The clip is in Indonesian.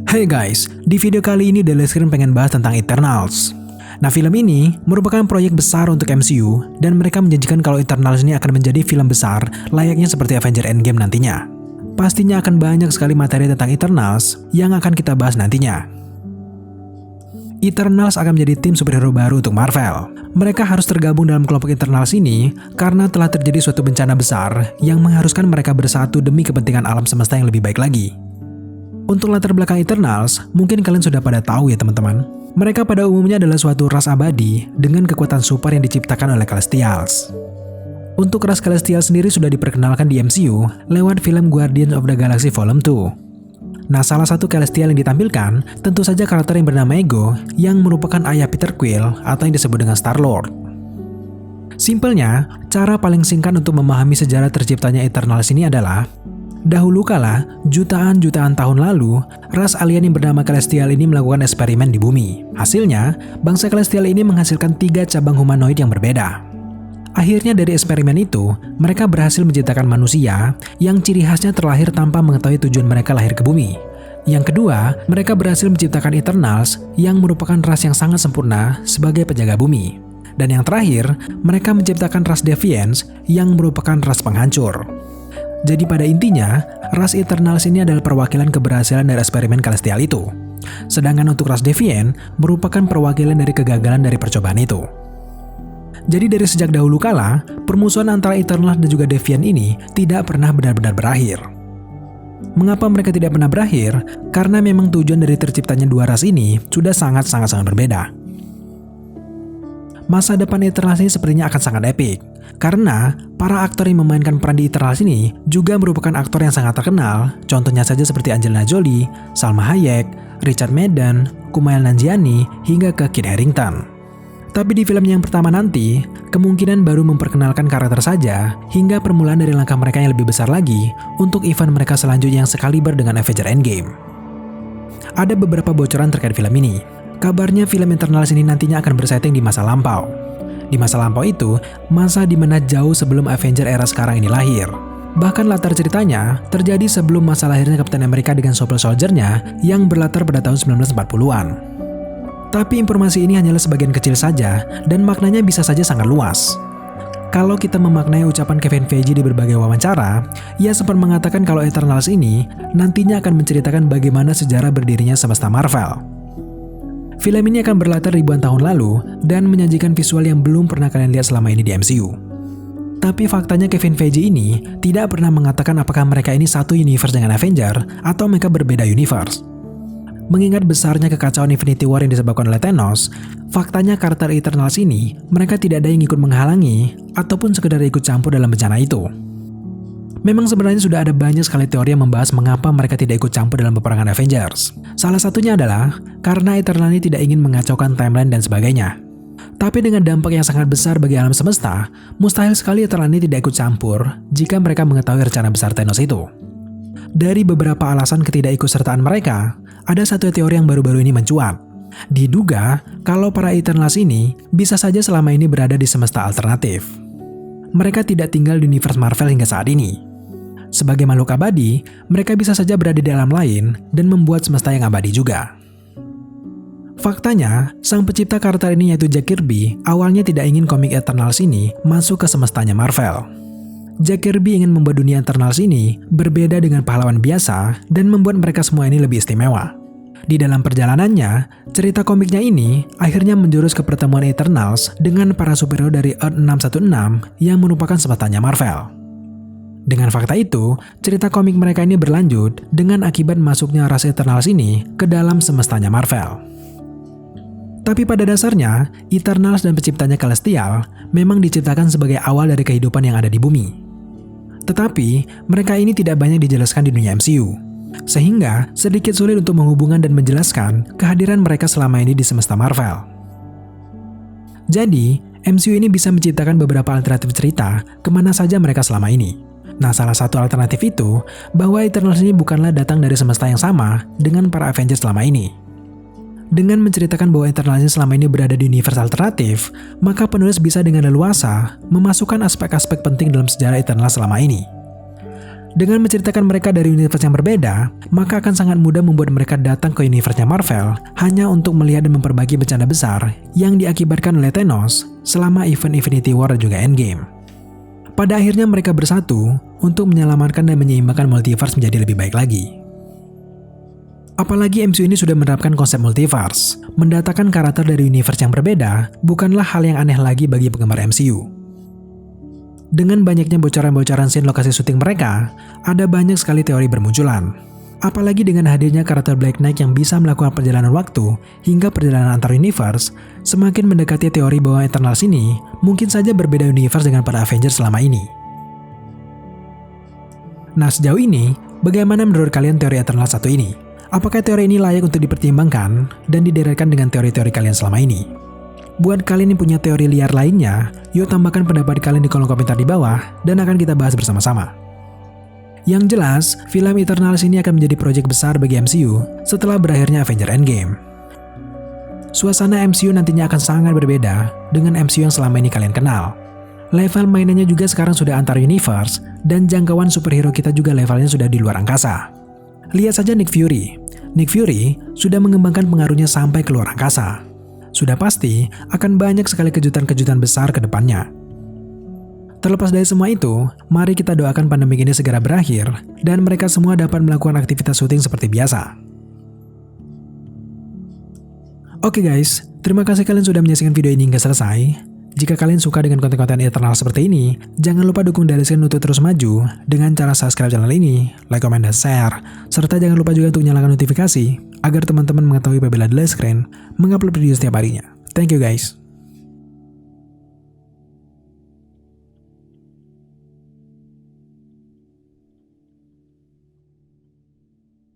Hey guys, di video kali ini Daily Screen pengen bahas tentang Eternals. Nah, film ini merupakan proyek besar untuk MCU dan mereka menjanjikan kalau Eternals ini akan menjadi film besar layaknya seperti Avengers Endgame nantinya. Pastinya akan banyak sekali materi tentang Eternals yang akan kita bahas nantinya. Eternals akan menjadi tim superhero baru untuk Marvel. Mereka harus tergabung dalam kelompok Eternals ini karena telah terjadi suatu bencana besar yang mengharuskan mereka bersatu demi kepentingan alam semesta yang lebih baik lagi. Untuk latar belakang Eternals, mungkin kalian sudah pada tahu ya teman-teman. Mereka pada umumnya adalah suatu ras abadi dengan kekuatan super yang diciptakan oleh Celestials. Untuk ras Celestial sendiri sudah diperkenalkan di MCU lewat film Guardians of the Galaxy Volume 2. Nah, salah satu Celestial yang ditampilkan tentu saja karakter yang bernama Ego yang merupakan ayah Peter Quill atau yang disebut dengan Star-Lord. Simpelnya, cara paling singkat untuk memahami sejarah terciptanya Eternals ini adalah dahulu kala, jutaan-jutaan tahun lalu, ras alien yang bernama Celestial ini melakukan eksperimen di bumi. Hasilnya, bangsa Celestial ini menghasilkan 3 cabang humanoid yang berbeda. Akhirnya dari eksperimen itu, mereka berhasil menciptakan manusia yang ciri khasnya terlahir tanpa mengetahui tujuan mereka lahir ke bumi. Yang kedua, mereka berhasil menciptakan Eternals yang merupakan ras yang sangat sempurna sebagai penjaga bumi. Dan yang terakhir, mereka menciptakan ras Deviants yang merupakan ras penghancur. Jadi pada intinya, ras Eternals ini adalah perwakilan keberhasilan dari eksperimen Celestial itu. Sedangkan untuk ras Deviant merupakan perwakilan dari kegagalan dari percobaan itu. Jadi dari sejak dahulu kala, permusuhan antara Eternals dan juga Deviant ini tidak pernah benar-benar berakhir. Mengapa mereka tidak pernah berakhir? Karena memang tujuan dari terciptanya dua ras ini sudah sangat berbeda. Masa depan Eternals ini sepertinya akan sangat epik. Karena para aktor yang memainkan peran di Eternals ini juga merupakan aktor yang sangat terkenal, contohnya saja seperti Angelina Jolie, Salma Hayek, Richard Madden, Kumail Nanjiani, hingga ke Kit Harington. Tapi di film yang pertama nanti, kemungkinan baru memperkenalkan karakter saja, hingga permulaan dari langkah mereka yang lebih besar lagi untuk event mereka selanjutnya yang sekaliber dengan Avengers Endgame. Ada beberapa bocoran terkait film ini. Kabarnya film Eternals ini nantinya akan bersetting di masa lampau. Di masa lampau itu, masa di mana jauh sebelum Avenger era sekarang ini lahir. Bahkan latar ceritanya terjadi sebelum masa lahirnya Captain America dengan Super Soldier-nya yang berlatar pada tahun 1940-an. Tapi informasi ini hanyalah sebagian kecil saja dan maknanya bisa saja sangat luas. Kalau kita memaknai ucapan Kevin Feige di berbagai wawancara, ia sempat mengatakan kalau Eternals ini nantinya akan menceritakan bagaimana sejarah berdirinya semesta Marvel. Film ini akan berlatar ribuan tahun lalu dan menyajikan visual yang belum pernah kalian lihat selama ini di MCU. Tapi faktanya Kevin Feige ini tidak pernah mengatakan apakah mereka ini satu universe dengan Avenger atau mereka berbeda universe. Mengingat besarnya kekacauan Infinity War yang disebabkan oleh Thanos, faktanya karakter Eternals ini mereka tidak ada yang ikut menghalangi ataupun sekedar ikut campur dalam bencana itu. Memang sebenarnya sudah ada banyak sekali teori yang membahas mengapa mereka tidak ikut campur dalam peperangan Avengers. Salah satunya adalah karena Eternals ini tidak ingin mengacaukan timeline dan sebagainya. Tapi dengan dampak yang sangat besar bagi alam semesta, mustahil sekali Eternals ini tidak ikut campur jika mereka mengetahui rencana besar Thanos itu. Dari beberapa alasan ketidakikutsertaan mereka, ada satu teori yang baru-baru ini mencuat. Diduga kalau para Eternals ini bisa saja selama ini berada di semesta alternatif. Mereka tidak tinggal di universe Marvel hingga saat ini. Sebagai makhluk abadi, mereka bisa saja berada di alam lain dan membuat semesta yang abadi juga. Faktanya, sang pencipta karakter ini yaitu Jack Kirby awalnya tidak ingin komik Eternals ini masuk ke semestanya Marvel. Jack Kirby ingin membuat dunia Eternals ini berbeda dengan pahlawan biasa dan membuat mereka semua ini lebih istimewa. Di dalam perjalanannya, cerita komiknya ini akhirnya menjurus ke pertemuan Eternals dengan para superhero dari Earth 616 yang merupakan semestanya Marvel. Dengan fakta itu, cerita komik mereka ini berlanjut dengan akibat masuknya ras Eternals ini ke dalam semestanya Marvel. Tapi pada dasarnya, Eternals dan penciptanya Celestial memang diciptakan sebagai awal dari kehidupan yang ada di bumi. Tetapi, mereka ini tidak banyak dijelaskan di dunia MCU. Sehingga sedikit sulit untuk menghubungkan dan menjelaskan kehadiran mereka selama ini di semesta Marvel. Jadi, MCU ini bisa menciptakan beberapa alternatif cerita kemana saja mereka selama ini. Nah, salah satu alternatif itu bahwa Eternals ini bukanlah datang dari semesta yang sama dengan para Avengers selama ini. Dengan menceritakan bahwa Eternals ini selama ini berada di universe alternatif, maka penulis bisa dengan leluasa memasukkan aspek-aspek penting dalam sejarah Eternals selama ini. Dengan menceritakan mereka dari universe yang berbeda, maka akan sangat mudah membuat mereka datang ke universe-nya Marvel hanya untuk melihat dan memperbaiki bencana besar yang diakibatkan oleh Thanos selama event Infinity War dan juga Endgame. Pada akhirnya mereka bersatu untuk menyelamatkan dan menyeimbangkan multiverse menjadi lebih baik lagi. Apalagi MCU ini sudah menerapkan konsep multiverse, mendatangkan karakter dari universe yang berbeda bukanlah hal yang aneh lagi bagi penggemar MCU. Dengan banyaknya bocoran-bocoran scene lokasi syuting mereka, ada banyak sekali teori bermunculan. Apalagi dengan hadirnya karakter Black Knight yang bisa melakukan perjalanan waktu hingga perjalanan antar universe, semakin mendekati teori bahwa Eternals ini mungkin saja berbeda universe dengan para Avengers selama ini. Nah, sejauh ini, bagaimana menurut kalian teori Eternals satu ini? Apakah teori ini layak untuk dipertimbangkan dan diderekan dengan teori-teori kalian selama ini? Buat kalian yang punya teori liar lainnya, yuk tambahkan pendapat kalian di kolom komentar di bawah dan akan kita bahas bersama-sama. Yang jelas, film Eternals ini akan menjadi proyek besar bagi MCU setelah berakhirnya Avengers Endgame. Suasana MCU nantinya akan sangat berbeda dengan MCU yang selama ini kalian kenal. Level mainannya juga sekarang sudah antar universe dan jangkauan superhero kita juga levelnya sudah di luar angkasa. Lihat saja Nick Fury. Nick Fury sudah mengembangkan pengaruhnya sampai ke luar angkasa. Sudah pasti akan banyak sekali kejutan-kejutan besar ke depannya. Terlepas dari semua itu, mari kita doakan pandemi ini segera berakhir dan mereka semua dapat melakukan aktivitas syuting seperti biasa. Oke guys, terima kasih kalian sudah menyaksikan video ini hingga selesai. Jika kalian suka dengan konten-konten Eternal seperti ini, jangan lupa dukung Daliskin untuk terus maju dengan cara subscribe channel ini, like, comment, dan share. Serta jangan lupa juga untuk nyalakan notifikasi agar teman-teman mengetahui apabila Daliskin mengupload video setiap harinya. Thank you guys.